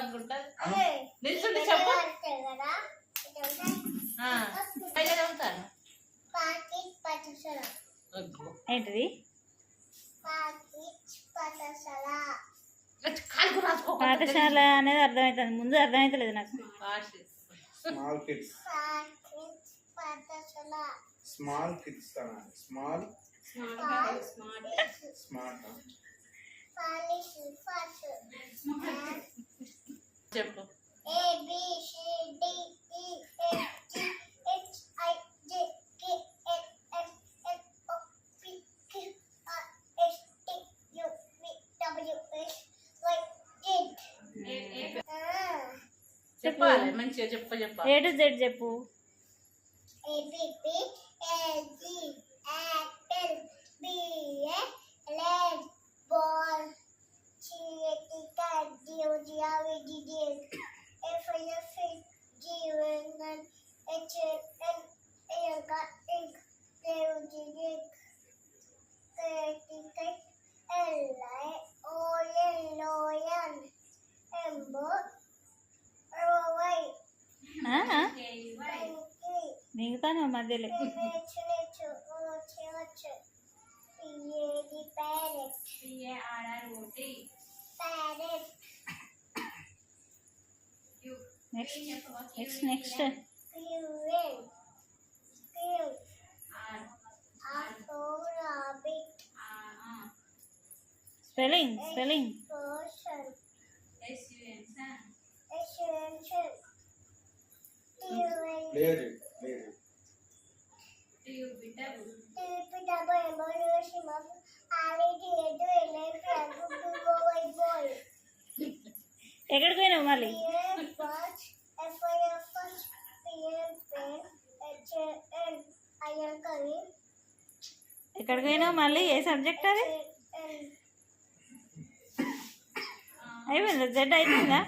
అనుకుంటా నిల్చుండి చెప్పు ఏంటిది పాఠశాల అనేది అర్థమవుతుంది, ముందు అర్థమవుతలేదు నాకు. Small kids small kids small smart చెప్పు. చెప్పాలి మంచిగా చెప్పాలి. ఏ టు జెడ్ చెప్పు. మిగతాను మధ్యలో నెక్స్ట్ స్పెల్లింగ్ ఎక్కడికి పోయినావు మళ్ళీ? ఎక్కడికి పోయినావు మళ్ళీ? ఏ సబ్జెక్ట్ అది అయిపోయిందా? జెడ్ అయిపోయిందా?